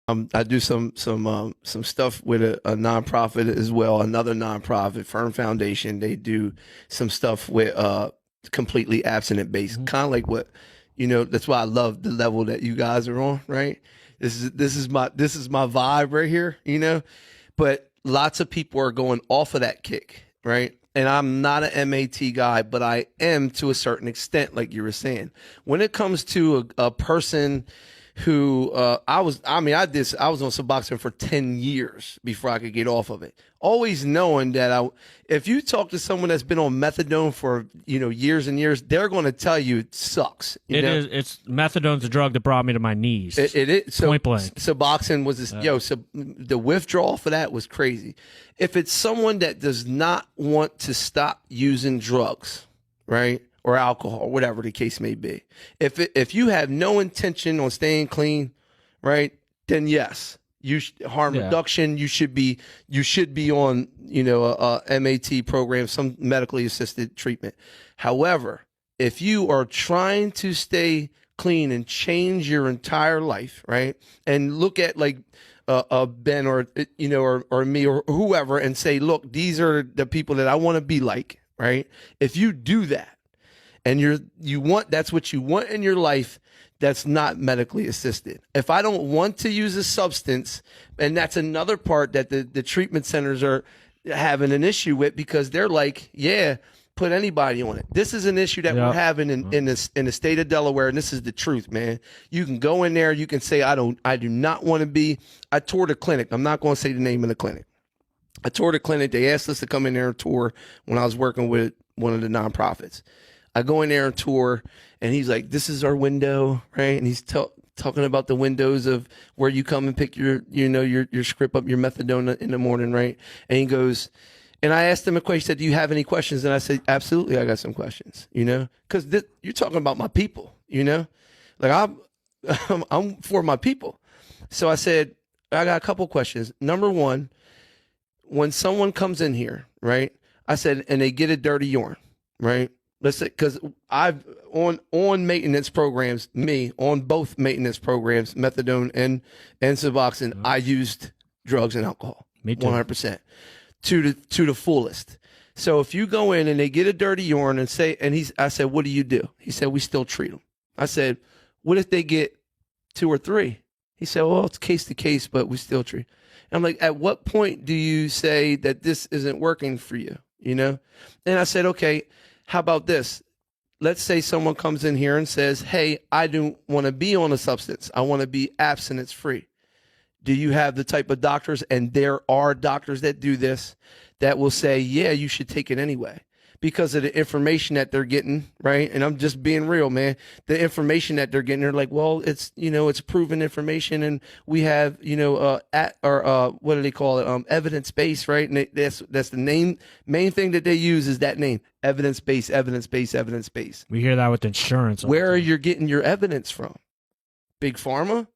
I do some stuff with a nonprofit as well, another nonprofit, Fern Foundation. They do some stuff with completely abstinent based, Mhm. kind of like what, that's why I love the level that you guys are on, right? This is my vibe right here, But lots of people are going off of that kick, right? And I'm not an MAT guy, but I am to a certain extent, like you were saying. When it comes to a person who I was on Suboxone for 10 years before I could get off of it. Always knowing that if you talk to someone that's been on methadone for, years and years, they're going to tell you it sucks. It's methadone's a drug that brought me to my knees. It is. So Point blank. Suboxone was this, so the withdrawal for that was crazy. If it's someone that does not want to using drugs, right? Or alcohol, whatever the case may be. If you have no intention on staying clean, right, then yes, harm reduction. You should be on a MAT program, some medically assisted treatment. However, if you are trying to stay clean and change your entire life, right, and look at like Ben or or me or whoever, and say, look, these are the people that I want to be like, right? If you do that, and that's what you want in your life, that's not medically assisted. If I don't want to use a substance, and that's another part that the treatment centers are having an issue with, because they're like, yeah, put anybody on it. This is an issue that we're having in the state of Delaware, and this is the truth, man. You can go in there, you can say, I do not want to be. I toured a clinic. I'm not going to say the name of the clinic. I toured a clinic. They asked us to come in there and tour when I was working with one of the nonprofits. I go in there and tour, and he's like, this is our window, right? And he's talking about the windows of where you come and pick your script up, your methadone in the morning, right? And he goes, and I asked him a question, he said, do you have any questions? And I said, absolutely, I got some questions, because you're talking about my people, like I'm for my people. So I said, I got a couple questions. Number one, when someone comes in here, right? I said, and they get a dirty urine, right? Let's say, because I've on maintenance programs, on both maintenance programs, methadone and Suboxone, I used drugs and alcohol. Me too. 100% to the fullest. So if you go in and they get a dirty urine and I said, what do you do? He said, we still treat them. I said, what if they get 2 or 3? He said, well, it's case to case, but we still treat. And I'm like, at what point do you say that this isn't working for you? And I said, okay, how about this? Let's say someone comes in here and says, hey, I don't want to be on a substance. I want to be abstinence free. Do you have the type of doctors, and there are doctors that do this, that will say, yeah, you should take it anyway, because of the information that they're getting, right? And I'm just being real, man. The information that they're getting, they're like, well, it's proven information, and we have, what do they call it? Evidence based, right? And that's the main thing that they use is that name, evidence based, evidence based, evidence based. We hear that with insurance. Where are you getting your evidence from? Big Pharma?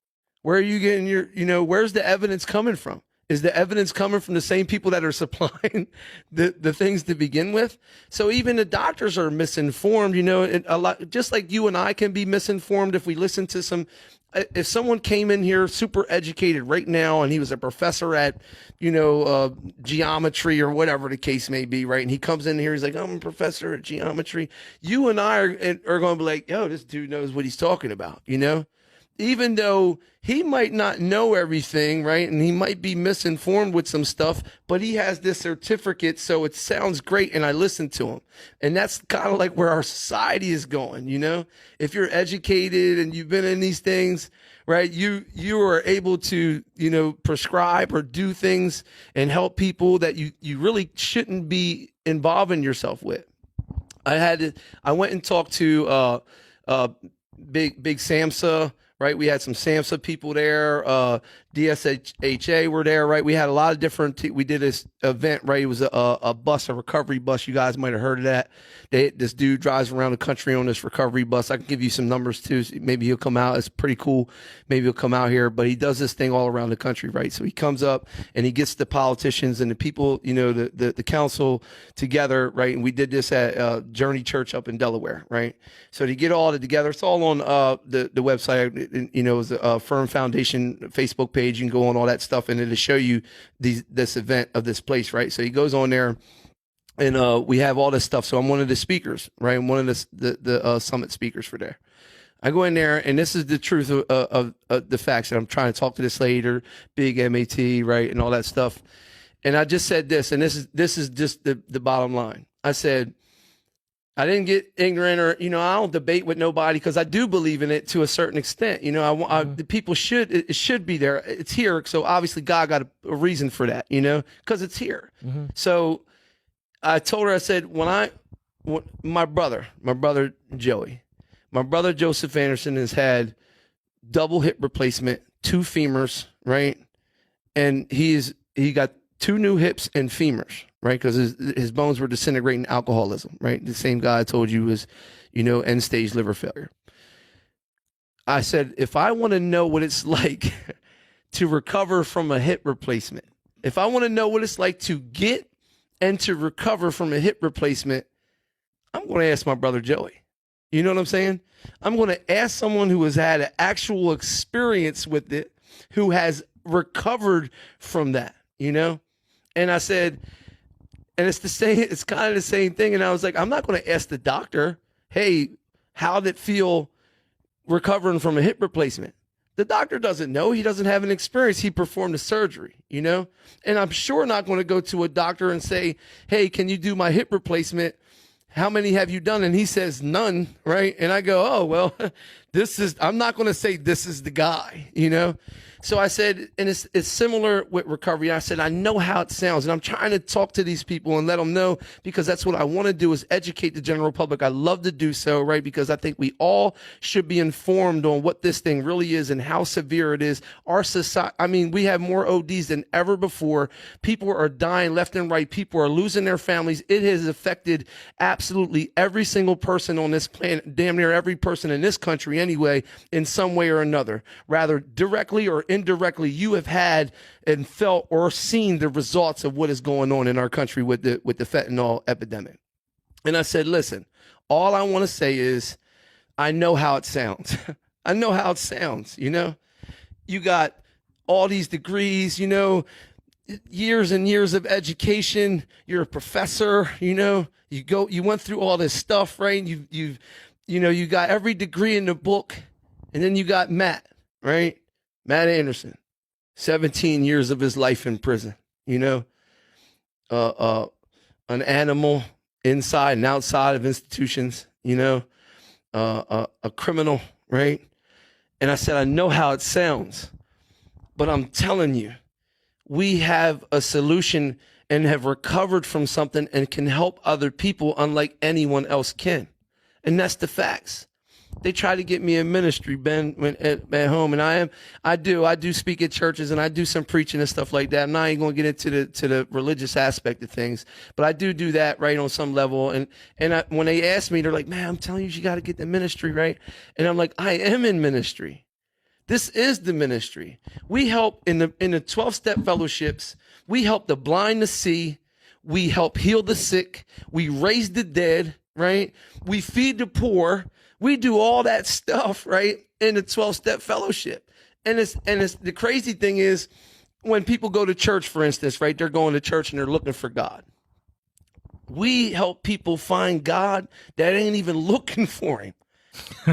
Where are you getting where's the evidence coming from? Is the evidence coming from the same people that are supplying the things to begin with? So even the doctors are misinformed, and a lot, just like you and I can be misinformed if we listen to if someone came in here super educated right now and he was a professor at, geometry or whatever the case may be, right? And he comes in here, he's like, I'm a professor at geometry. You and I are going to be like, yo, this dude knows what he's talking about, even though he might not know everything, right? And he might be misinformed with some stuff, but he has this certificate, so it sounds great, and I listen to him. And that's kind of like where our society is going, If you're educated and you've been in these things, right, you are able to, prescribe or do things and help people that you really shouldn't be involving yourself with. I went and talked to Big SAMHSA. Right, we had some SAMHSA people there. DSHA were there. Right, we had a lot of different. We did this event. Right, it was a recovery bus. You guys might have heard of that. This dude drives around the country on this recovery bus. I can give you some numbers too. So maybe he'll come out. It's pretty cool. Maybe he'll come out here. But he does this thing all around the country. Right, so he comes up and he gets the politicians and the people, the council together. Right, and we did this at Journey Church up in Delaware. Right, so to get all of it together, it's all on the website. And, you know, it was a Firm Foundation Facebook page. You can go on all that stuff, and it'll show you this event of this place, right? So he goes on there, and we have all this stuff. So I'm one of the speakers, right? I'm one of the summit speakers for there. I go in there, and this is the truth of the facts. And I'm trying to talk to this lady, big MAT, right, and all that stuff. And I just said this, and this is just the bottom line. I said, I didn't get ignorant, or, you know, I don't debate with nobody, because I do believe in it to a certain extent. You know, the people it should be there. It's here. So obviously God got a reason for that, you know, because it's here. So I told her, I said, my brother Joey, my brother Joseph Anderson has had double hip replacement, 2 femurs, right? And he got 2 new hips and femurs, right? Because his bones were disintegrating, alcoholism, right? The same guy I told you was, you know, end stage liver failure. I said, if I want to know what it's like to recover from a hip replacement, if I want to know what it's like to get and to recover from a hip replacement, I'm going to ask my brother Joey. You know what I'm saying? I'm going to ask someone who has had an actual experience with it, who has recovered from that, you know? And I said, and it's kind of the same thing. And I was like, I'm not going to ask the doctor, hey, how did it feel recovering from a hip replacement? The doctor doesn't know. He doesn't have an experience. He performed the surgery, you know? And I'm sure not going to go to a doctor and say, hey, can you do my hip replacement? How many have you done? And he says none, right? And I go, oh, well, I'm not going to say this is the guy, you know? So I said, and it's similar with recovery. I said, I know how it sounds, and I'm trying to talk to these people and let them know, because that's what I want to do, is educate the general public. I love to do so, right? Because I think we all should be informed on what this thing really is and how severe it is. Our society, I mean, we have more ODs than ever before. People are dying left and right. People are losing their families. It has affected absolutely every single person on this planet, damn near every person in this country anyway, in some way or another, rather directly or indirectly. You have had and felt or seen the results of what is going on in our country with the fentanyl epidemic. And I said, listen, all I want to say is, I know how it sounds. I know how it sounds, you know? You got all these degrees, you know, years and years of education. You're a professor, you know? You went through all this stuff, right? You got every degree in the book. And then you got Matt, right? Matt Anderson, 17 years of his life in prison, you know, an animal inside and outside of institutions, you know, a criminal, right? And I said, I know how it sounds, but I'm telling you, we have a solution and have recovered from something and can help other people unlike anyone else can. And that's the facts. They try to get me in ministry, Ben, at home, and I do speak at churches, and I do some preaching and stuff like that. I'm not even going to get into the religious aspect of things, but I do that, right, on some level. And when they ask me, they're like, man, I'm telling you got to get the ministry, right? And I'm like, I am in ministry. This is the ministry. We help in the 12-step fellowships. We help the blind to see. We help heal the sick. We raise the dead, right? We feed the poor. We do all that stuff, right, in the 12-step fellowship. And it's the crazy thing is, when people go to church, for instance, right, they're going to church and they're looking for God. We help people find God that ain't even looking for him.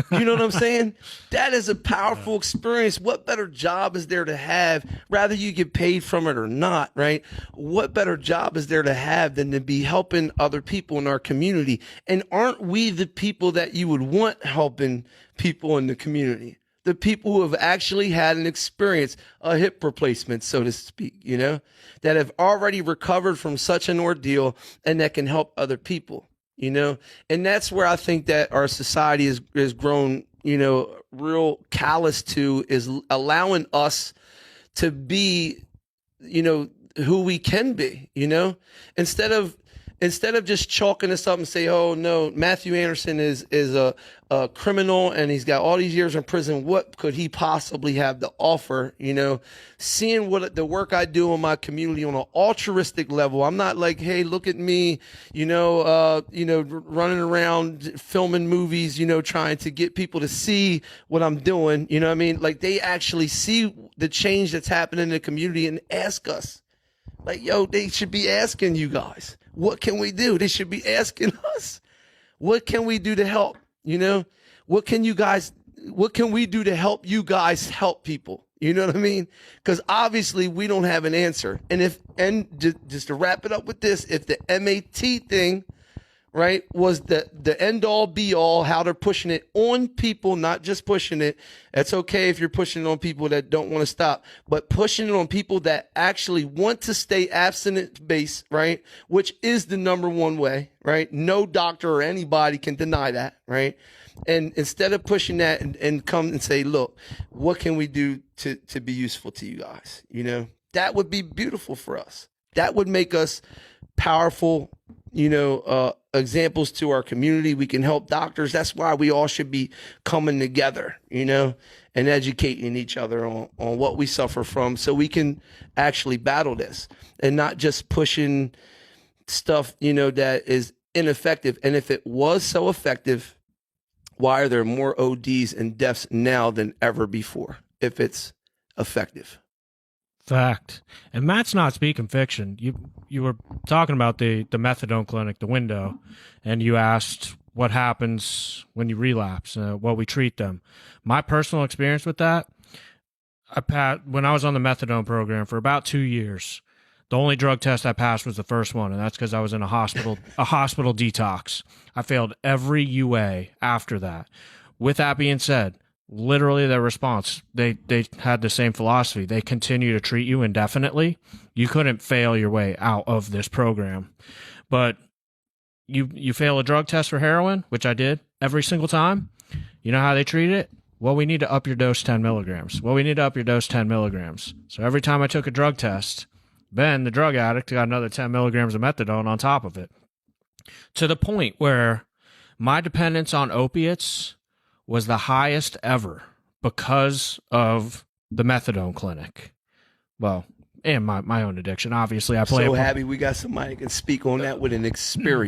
You know what I'm saying? That is a powerful experience. What better job is there to have, rather you get paid from it or not, right? What better job is there to have than to be helping other people in our community? And aren't we the people that you would want helping people in the community? The people who have actually had an experience, a hip replacement, so to speak, you know, that have already recovered from such an ordeal and that can help other people. You know, and that's where I think that our society has grown, you know, real callous to, is allowing us to be, you know, who we can be, you know, instead of instead of just chalking this up and say, oh no, Matthew Anderson is a criminal and he's got all these years in prison, what could he possibly have to offer? You know, seeing what the work I do in my community on an altruistic level. I'm not like, hey, look at me, running around filming movies, trying to get people to see what I'm doing. You know what I mean? Like, they actually see the change that's happening in the community and ask us. Like, yo, they should be asking you guys, what can we do? They should be asking us, what can we do to help? What can we do to help you guys help people? You know what I mean? Because obviously we don't have an answer. And just to wrap it up with this, if the MAT thing, right, was the end all be all, how they're pushing it on people, not just pushing it. That's okay if you're pushing it on people that don't want to stop, but pushing it on people that actually want to stay abstinence based, right? Which is the number one way, right? No doctor or anybody can deny that, right? And instead of pushing that and come and say, look, what can we do to be useful to you guys? That would be beautiful for us. That would make us powerful, examples to our community. We can help doctors. That's why we all should be coming together, and educating each other on what we suffer from so we can actually battle this and not just pushing stuff, that is ineffective. And if it was so effective, why are there more ODs and deaths now than ever before if it's effective? Fact. And Matt's not speaking fiction. You were talking about the methadone clinic, the window, and you asked what happens when you relapse, what we treat them. My personal experience with that, when I was on the methadone program for about 2 years, the only drug test I passed was the first one, and that's because I was in a hospital detox. I failed every UA after that. With that being said, literally their response, they had the same philosophy. They continue to treat you indefinitely. You couldn't fail your way out of this program. But you fail a drug test for heroin, which I did every single time. You know how they treat it? Well, we need to up your dose 10 milligrams. So every time I took a drug test, Ben, the drug addict, got another 10 milligrams of methadone on top of it. To the point where my dependence on opiates was the highest ever because of the methadone clinic. Well, and my own addiction. Obviously, I play. So happy we got somebody that can speak on that with an experience.